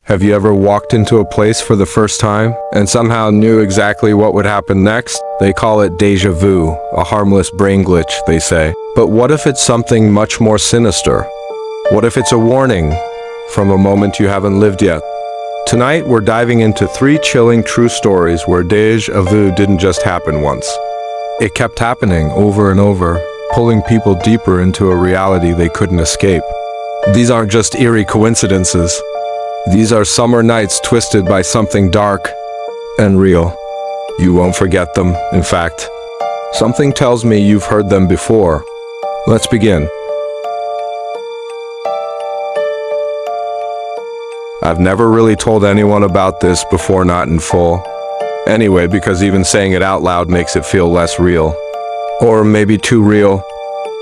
Have you ever walked into a place for the first time and somehow knew exactly what would happen next? They call it déjà vu, a harmless brain glitch, they say. But what if it's something much more sinister? What if it's a warning from a moment you haven't lived yet? Tonight, we're diving into 3 chilling true stories where déjà vu didn't just happen once. It kept happening over and over, pulling people deeper into a reality they couldn't escape. These aren't just eerie coincidences. These are summer nights twisted by something dark and real. You won't forget them, in fact. Something tells me you've heard them before. Let's begin. I've never really told anyone about this before, not in full. Anyway, because even saying it out loud makes it feel less real. Or maybe too real.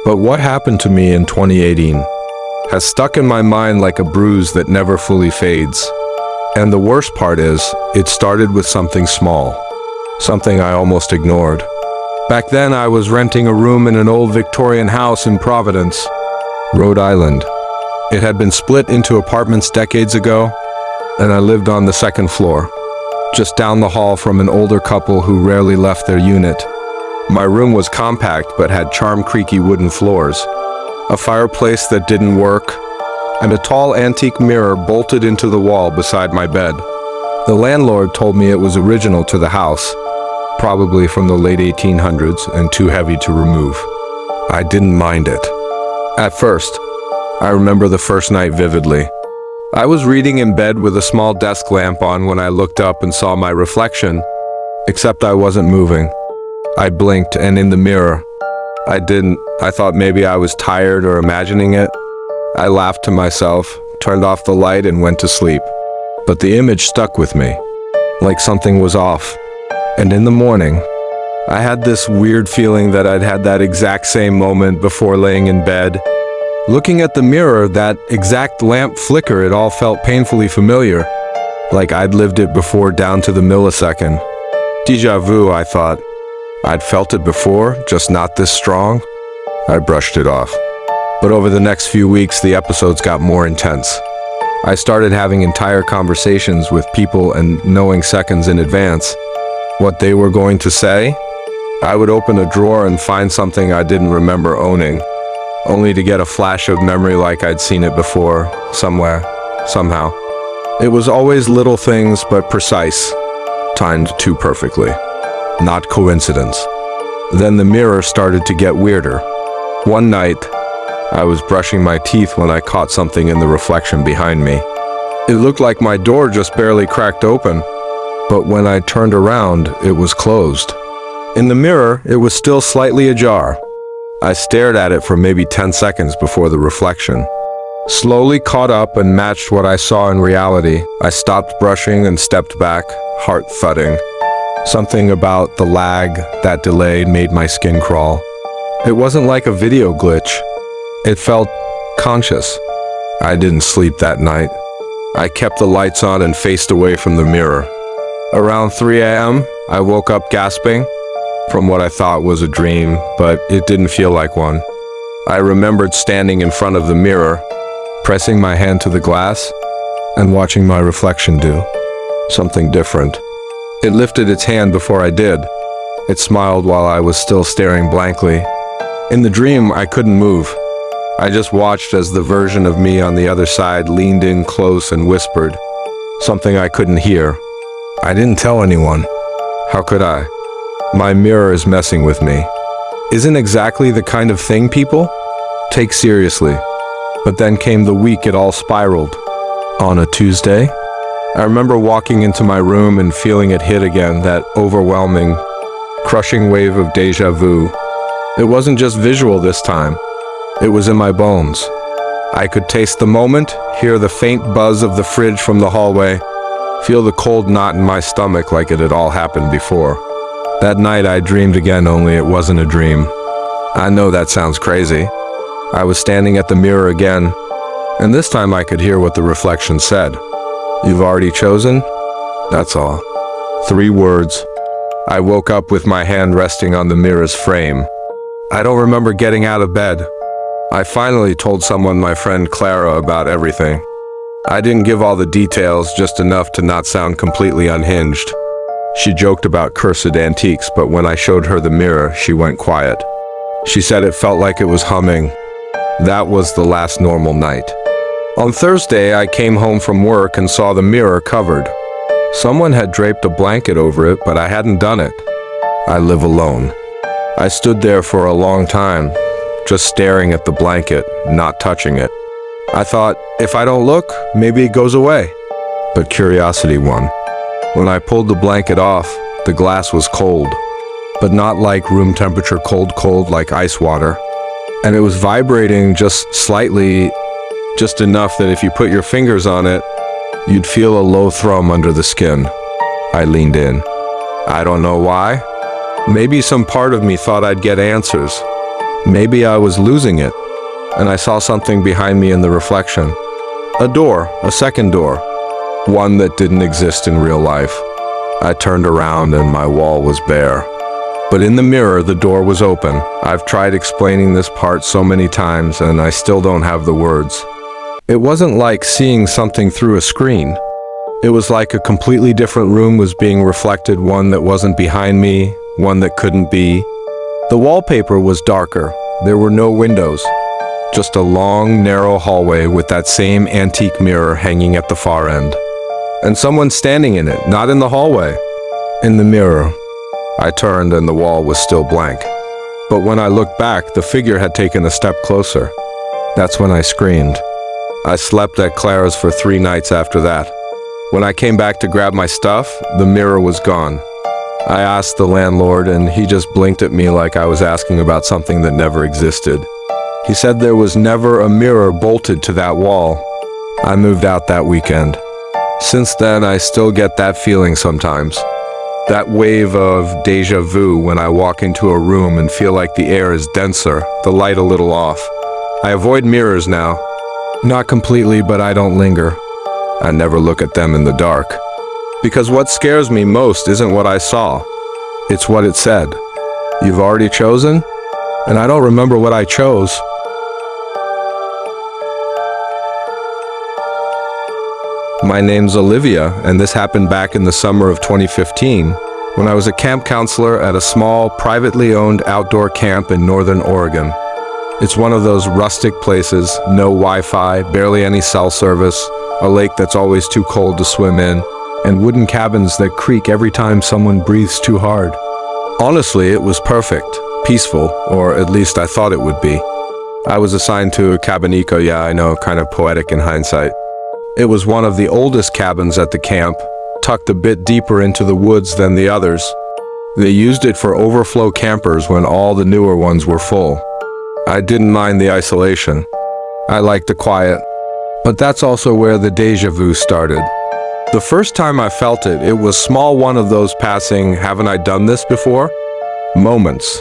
But what happened to me in 2018 has stuck in my mind like a bruise that never fully fades. And the worst part is, it started with something small. Something I almost ignored. Back then, I was renting a room in an old Victorian house in Providence, Rhode Island. It had been split into apartments decades ago, and I lived on the 2nd floor, just down the hall from an older couple who rarely left their unit. My room was compact but had charm creaky wooden floors, a fireplace that didn't work, and a tall antique mirror bolted into the wall beside my bed. The landlord told me it was original to the house, probably from the late 1800s and too heavy to remove. I didn't mind it. At first, I remember the first night vividly. I was reading in bed with a small desk lamp on when I looked up and saw my reflection, except I wasn't moving. I blinked, and in the mirror, I thought maybe I was tired or imagining it. I laughed to myself, turned off the light, and went to sleep. But the image stuck with me, like something was off. And in the morning, I had this weird feeling that I'd had that exact same moment before laying in bed. Looking at the mirror, that exact lamp flicker, it all felt painfully familiar, like I'd lived it before down to the millisecond. Déjà vu, I thought. I'd felt it before, just not this strong. I brushed it off. But over the next few weeks, the episodes got more intense. I started having entire conversations with people and knowing seconds in advance what they were going to say. I would open a drawer and find something I didn't remember owning, only to get a flash of memory like I'd seen it before, somewhere, somehow. It was always little things, but precise, timed too perfectly. Not coincidence. Then the mirror started to get weirder. One night, I was brushing my teeth when I caught something in the reflection behind me. It looked like my door just barely cracked open, but when I turned around, it was closed. In the mirror, it was still slightly ajar. I stared at it for maybe 10 seconds before the reflection slowly caught up and matched what I saw in reality. I stopped brushing and stepped back, heart thudding. Something about the lag, that delay, made my skin crawl. It wasn't like a video glitch. It felt conscious. I didn't sleep that night. I kept the lights on and faced away from the mirror. Around 3 a.m., I woke up gasping from what I thought was a dream, but it didn't feel like one. I remembered standing in front of the mirror, pressing my hand to the glass, and watching my reflection do something different. It lifted its hand before I did. It smiled while I was still staring blankly. In the dream, I couldn't move. I just watched as the version of me on the other side leaned in close and whispered something I couldn't hear. I didn't tell anyone. How could I? My mirror is messing with me. Isn't exactly the kind of thing people take seriously. But then came the week it all spiraled. On a Tuesday, I remember walking into my room and feeling it hit again, that overwhelming, crushing wave of déjà vu. It wasn't just visual this time. It was in my bones. I could taste the moment, hear the faint buzz of the fridge from the hallway, feel the cold knot in my stomach like it had all happened before. That night I dreamed again, only it wasn't a dream. I know that sounds crazy. I was standing at the mirror again, and this time I could hear what the reflection said. You've already chosen? That's all. 3 words. I woke up with my hand resting on the mirror's frame. I don't remember getting out of bed. I finally told someone, my friend Clara, about everything. I didn't give all the details, just enough to not sound completely unhinged. She joked about cursed antiques, but when I showed her the mirror, she went quiet. She said it felt like it was humming. That was the last normal night. On Thursday, I came home from work and saw the mirror covered. Someone had draped a blanket over it, but I hadn't done it. I live alone. I stood there for a long time, just staring at the blanket, not touching it. I thought, if I don't look, maybe it goes away. But curiosity won. When I pulled the blanket off, the glass was cold, but not like room temperature cold like ice water. And it was vibrating just slightly, just enough that if you put your fingers on it, you'd feel a low thrum under the skin. I leaned in. I don't know why. Maybe some part of me thought I'd get answers. Maybe I was losing it. And I saw something behind me in the reflection. A door, a second door. One that didn't exist in real life. I turned around and my wall was bare. But in the mirror, the door was open. I've tried explaining this part so many times and I still don't have the words. It wasn't like seeing something through a screen. It was like a completely different room was being reflected, one that wasn't behind me, one that couldn't be. The wallpaper was darker. There were no windows. Just a long, narrow hallway with that same antique mirror hanging at the far end. And someone standing in it, not in the hallway, in the mirror. I turned and the wall was still blank. But when I looked back, the figure had taken a step closer. That's when I screamed. I slept at Clara's for 3 nights after that. When I came back to grab my stuff, the mirror was gone. I asked the landlord and he just blinked at me like I was asking about something that never existed. He said there was never a mirror bolted to that wall. I moved out that weekend. Since then, I still get that feeling sometimes. That wave of déjà vu when I walk into a room and feel like the air is denser, the light a little off. I avoid mirrors now. Not completely, but I don't linger. I never look at them in the dark. Because what scares me most isn't what I saw. It's what it said. You've already chosen? And I don't remember what I chose. My name's Olivia, and this happened back in the summer of 2015, when I was a camp counselor at a small, privately owned outdoor camp in northern Oregon. It's one of those rustic places, no Wi-Fi, barely any cell service, a lake that's always too cold to swim in, and wooden cabins that creak every time someone breathes too hard. Honestly, it was perfect, peaceful, or at least I thought it would be. I was assigned to a cabinico, yeah, I know, kind of poetic in hindsight. It was one of the oldest cabins at the camp, tucked a bit deeper into the woods than the others. They used it for overflow campers when all the newer ones were full. I didn't mind the isolation. I liked the quiet. But that's also where the déjà vu started. The first time I felt it, it was small, one of those passing, haven't I done this before? Moments.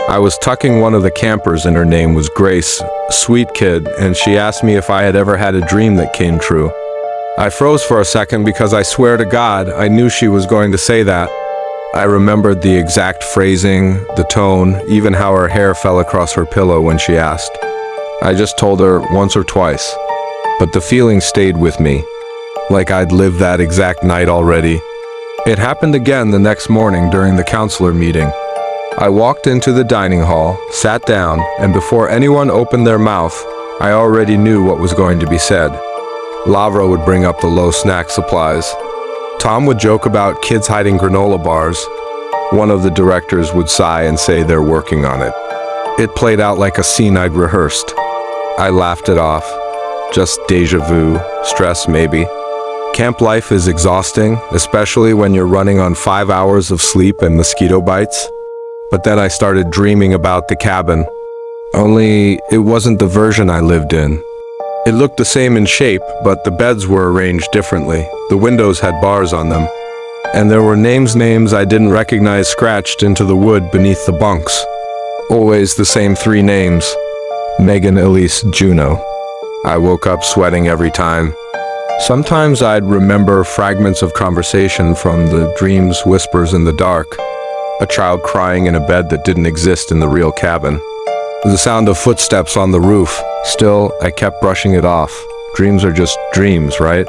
I was tucking one of the campers and her name was Grace, a sweet kid, and she asked me if I had ever had a dream that came true. I froze for a second because I swear to God, I knew she was going to say that. I remembered the exact phrasing, the tone, even how her hair fell across her pillow when she asked. I just told her once or twice, but the feeling stayed with me, like I'd lived that exact night already. It happened again the next morning during the counselor meeting. I walked into the dining hall, sat down, and before anyone opened their mouth, I already knew what was going to be said. Lavra would bring up the low snack supplies. Tom would joke about kids hiding granola bars. One of the directors would sigh and say they're working on it. It played out like a scene I'd rehearsed. I laughed it off. Just déjà vu, stress maybe. Camp life is exhausting, especially when you're running on 5 hours of sleep and mosquito bites. But then I started dreaming about the cabin. Only it wasn't the version I lived in. It looked the same in shape, but the beds were arranged differently. The windows had bars on them. And there were names I didn't recognize scratched into the wood beneath the bunks. Always the same 3 names. Megan, Elise, Juno. I woke up sweating every time. Sometimes I'd remember fragments of conversation from the dreams, whispers in the dark. A child crying in a bed that didn't exist in the real cabin. The sound of footsteps on the roof. Still, I kept brushing it off, Dreams are just dreams, right?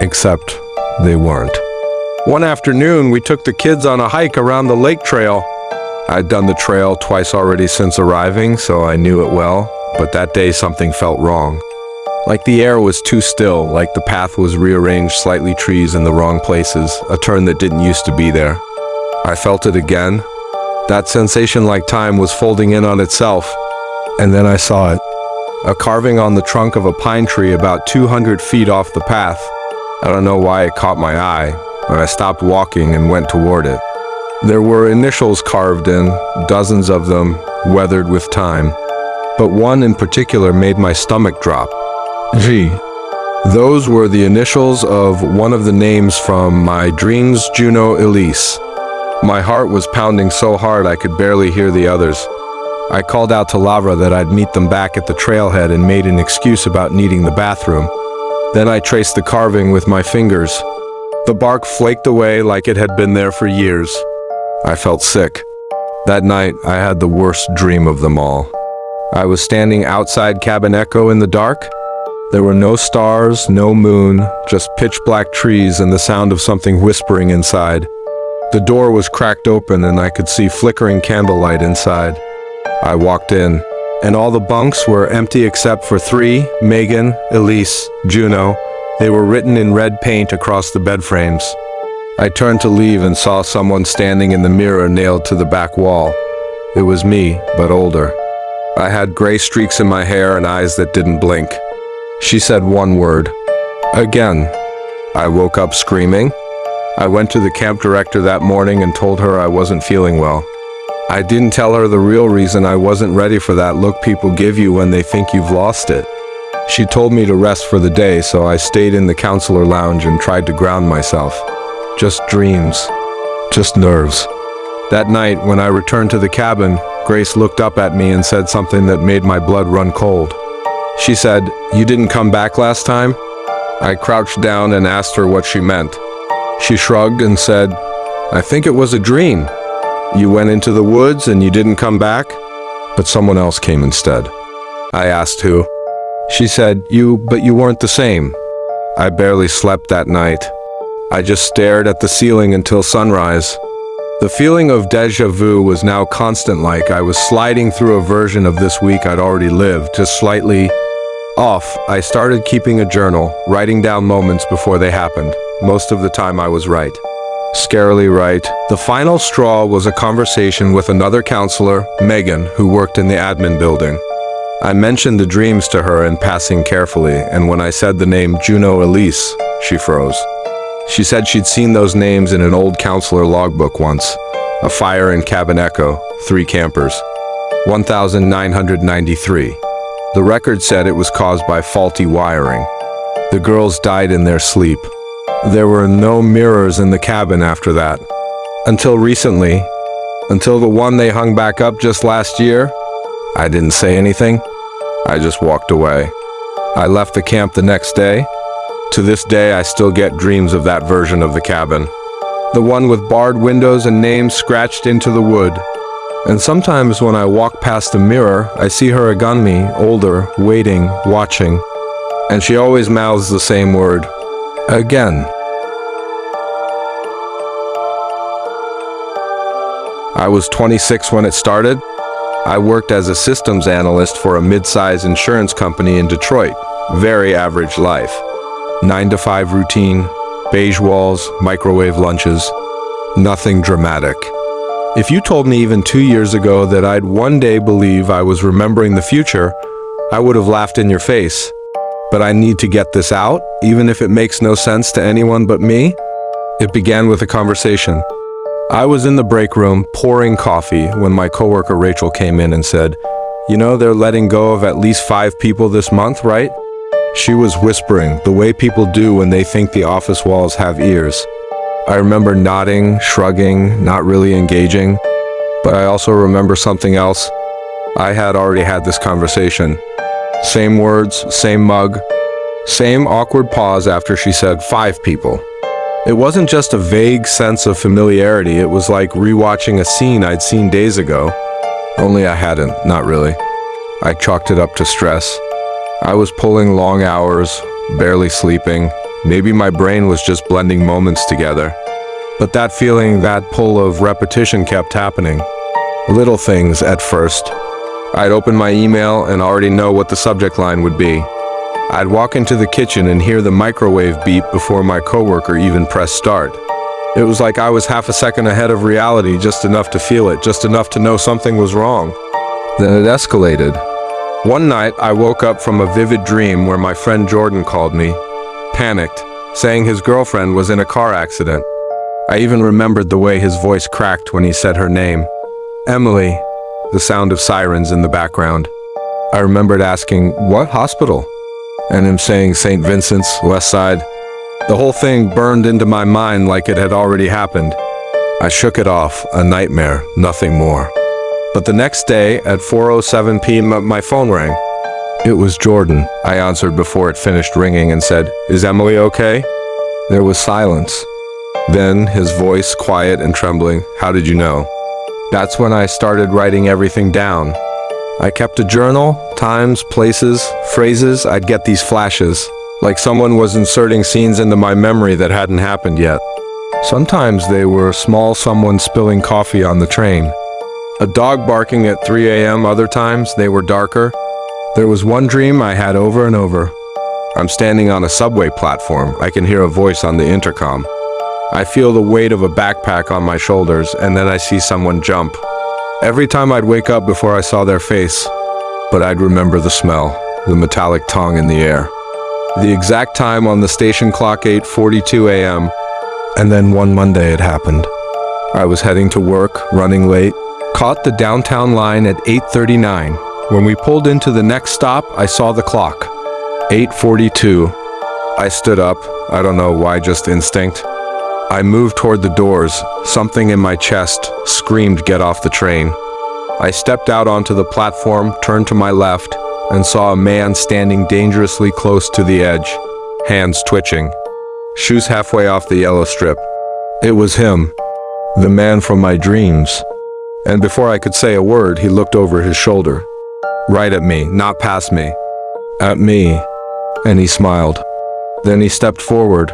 Except they weren't. One afternoon, we took the kids on a hike around the lake trail. I'd done the trail twice already since arriving, so I knew it well, but that day something felt wrong. Like the air was too still, like the path was rearranged, slightly trees in the wrong places, a turn that didn't used to be there. I felt it again. That sensation like time was folding in on itself. And then I saw it. A carving on the trunk of a pine tree about 200 feet off the path. I don't know why it caught my eye, but I stopped walking and went toward it. There were initials carved in, dozens of them, weathered with time. But one in particular made my stomach drop. G. Those were the initials of one of the names from my dreams, Juno Elise. My heart was pounding so hard I could barely hear the others. I called out to Lavra that I'd meet them back at the trailhead and made an excuse about needing the bathroom. Then I traced the carving with my fingers. The bark flaked away like it had been there for years. I felt sick. That night, I had the worst dream of them all. I was standing outside Cabin Echo in the dark. There were no stars, no moon, just pitch-black trees and the sound of something whispering inside. The door was cracked open and I could see flickering candlelight inside. I walked in, and all the bunks were empty except for 3, Megan, Elise, Juno. They were written in red paint across the bed frames. I turned to leave and saw someone standing in the mirror nailed to the back wall. It was me, but older. I had gray streaks in my hair and eyes that didn't blink. She said one word. Again. I woke up screaming. I went to the camp director that morning and told her I wasn't feeling well. I didn't tell her the real reason I wasn't ready for that look people give you when they think you've lost it. She told me to rest for the day, so I stayed in the counselor lounge and tried to ground myself. Just dreams. Just nerves. That night, when I returned to the cabin, Grace looked up at me and said something that made my blood run cold. She said, "You didn't come back last time?" I crouched down and asked her what she meant. She shrugged and said, "I think it was a dream. You went into the woods and you didn't come back?" But someone else came instead. I asked who. She said, but you weren't the same." I barely slept that night. I just stared at the ceiling until sunrise. The feeling of déjà vu was now constant, like I was sliding through a version of this week I'd already lived, just slightly off. I started keeping a journal, writing down moments before they happened. Most of the time I was right. Scarily right. The final straw was a conversation with another counselor, Megan, who worked in the admin building. I mentioned the dreams to her in passing carefully, and when I said the name Juno Elise, she froze. She said she'd seen those names in an old counselor logbook once. A fire in Cabin Echo, 3 campers. 1993. The record said it was caused by faulty wiring. The girls died in their sleep. There were no mirrors in the cabin after that. Until recently. Until the one they hung back up just last year. I didn't say anything. I just walked away. I left the camp the next day. To this day, I still get dreams of that version of the cabin. The one with barred windows and names scratched into the wood. And sometimes when I walk past the mirror, I see her again me, older, waiting, watching. And she always mouths the same word. Again. I was 26 when it started. I worked as a systems analyst for a mid-size insurance company in Detroit. Very average life. 9 to 5 routine, beige walls, microwave lunches. Nothing dramatic. If you told me even 2 years ago that I'd one day believe I was remembering the future, I would have laughed in your face. But I need to get this out, even if it makes no sense to anyone but me. It began with a conversation. I was in the break room pouring coffee when my coworker Rachel came in and said, "You know, they're letting go of at least 5 people this month, right?" She was whispering, the way people do when they think the office walls have ears. I remember nodding, shrugging, not really engaging. But I also remember something else. I had already had this conversation. Same words, same mug, same awkward pause after she said 5 people. It wasn't just a vague sense of familiarity, it was like rewatching a scene I'd seen days ago. Only I hadn't, not really. I chalked it up to stress. I was pulling long hours, barely sleeping. Maybe my brain was just blending moments together. But that feeling, that pull of repetition kept happening. Little things at first. I'd open my email and already know what the subject line would be. I'd walk into the kitchen and hear the microwave beep before my coworker even pressed start. It was like I was half a second ahead of reality, just enough to feel it, just enough to know something was wrong. Then it escalated. One night, I woke up from a vivid dream where my friend Jordan called me, panicked, saying his girlfriend was in a car accident. I even remembered the way his voice cracked when he said her name. Emily, the sound of sirens in the background. I remembered asking, "What hospital?" And him saying St. Vincent's, West Side. The whole thing burned into my mind like it had already happened. I shook it off, a nightmare, nothing more. But the next day, at 4:07 p.m., my phone rang. It was Jordan. I answered before it finished ringing and said, "Is Emily okay?" There was silence. Then, his voice, quiet and trembling, "How did you know?" That's when I started writing everything down. I kept a journal, times, places, phrases. I'd get these flashes, like someone was inserting scenes into my memory that hadn't happened yet. Sometimes they were small, someone spilling coffee on the train. A dog barking at 3 a.m. Other times, they were darker. There was one dream I had over and over. I'm standing on a subway platform. I can hear a voice on the intercom. I feel the weight of a backpack on my shoulders, and then I see someone jump. Every time I'd wake up before I saw their face, but I'd remember the smell, the metallic tongue in the air. The exact time on the station clock, 8:42 a.m., and then one Monday it happened. I was heading to work, running late, caught the downtown line at 8:39. When we pulled into the next stop, I saw the clock. 8:42. I stood up, I don't know why, just instinct. I moved toward the doors. Something in my chest screamed, "Get off the train." I stepped out onto the platform, turned to my left, and saw a man standing dangerously close to the edge, hands twitching, shoes halfway off the yellow strip. It was him, the man from my dreams. And before I could say a word, he looked over his shoulder. Right at me, not past me. At me. And he smiled. Then he stepped forward.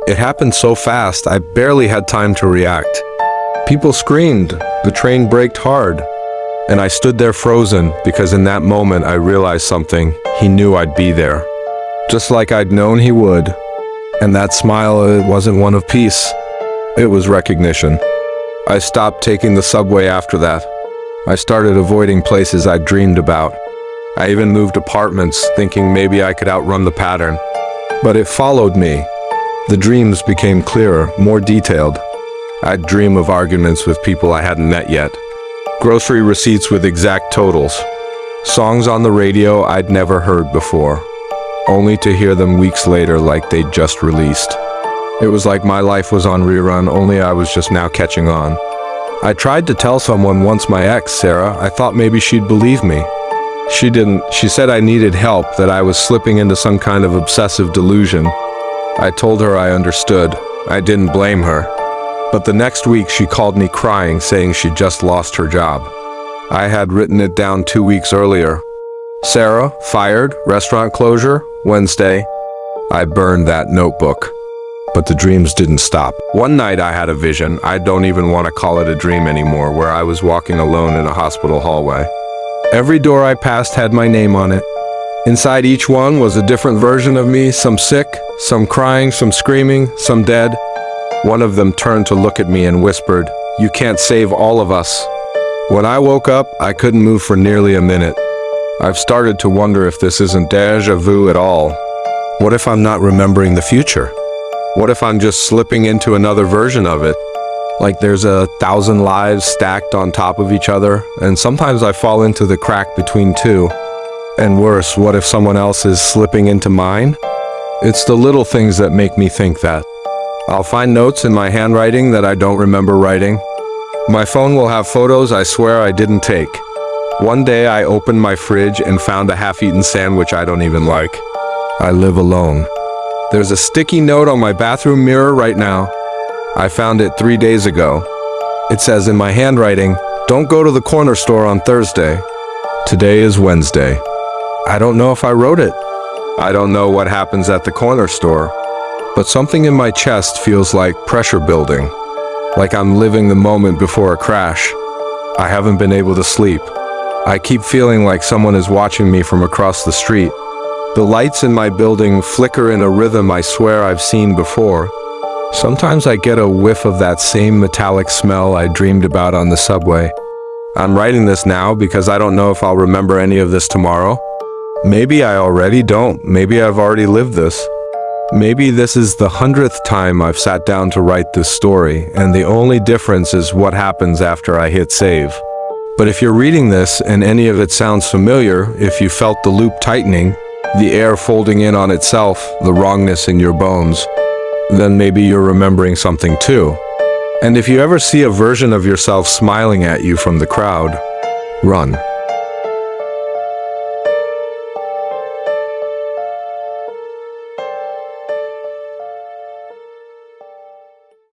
It happened so fast, I barely had time to react. People screamed, the train braked hard, and I stood there frozen because in that moment I realized something. He knew I'd be there, just like I'd known he would. And that smile, it wasn't one of peace. It was recognition. I stopped taking the subway after that. I started avoiding places I'd dreamed about. I even moved apartments, thinking maybe I could outrun the pattern. But it followed me. The dreams became clearer, more detailed. I'd dream of arguments with people I hadn't met yet. Grocery receipts with exact totals. Songs on the radio I'd never heard before, only to hear them weeks later like they'd just released. It was like my life was on rerun, only I was just now catching on. I tried to tell someone once, my ex, Sarah. I thought maybe she'd believe me. She didn't. She said I needed help, that I was slipping into some kind of obsessive delusion. I told her I understood. I didn't blame her. But the next week she called me crying, saying she'd just lost her job. I had written it down 2 weeks earlier. Sarah, fired, restaurant closure, Wednesday. I burned that notebook. But the dreams didn't stop. One night I had a vision, I don't even want to call it a dream anymore, where I was walking alone in a hospital hallway. Every door I passed had my name on it. Inside each one was a different version of me, some sick, some crying, some screaming, some dead. One of them turned to look at me and whispered, "You can't save all of us." When I woke up, I couldn't move for nearly a minute. I've started to wonder if this isn't déjà vu at all. What if I'm not remembering the future? What if I'm just slipping into another version of it? Like there's 1,000 lives stacked on top of each other, and sometimes I fall into the crack between two. And worse, what if someone else is slipping into mine? It's the little things that make me think that. I'll find notes in my handwriting that I don't remember writing. My phone will have photos I swear I didn't take. One day I opened my fridge and found a half-eaten sandwich I don't even like. I live alone. There's a sticky note on my bathroom mirror right now. I found it 3 days ago. It says in my handwriting, "Don't go to the corner store on Thursday." Today is Wednesday. I don't know if I wrote it. I don't know what happens at the corner store, but something in my chest feels like pressure building, like I'm living the moment before a crash. I haven't been able to sleep. I keep feeling like someone is watching me from across the street. The lights in my building flicker in a rhythm I swear I've seen before. Sometimes I get a whiff of that same metallic smell I dreamed about on the subway. I'm writing this now because I don't know if I'll remember any of this tomorrow. Maybe I already don't. Maybe I've already lived this. Maybe this is the 100th time I've sat down to write this story, and the only difference is what happens after I hit save. But if you're reading this and any of it sounds familiar, if you felt the loop tightening, the air folding in on itself, the wrongness in your bones, then maybe you're remembering something too. And if you ever see a version of yourself smiling at you from the crowd, run.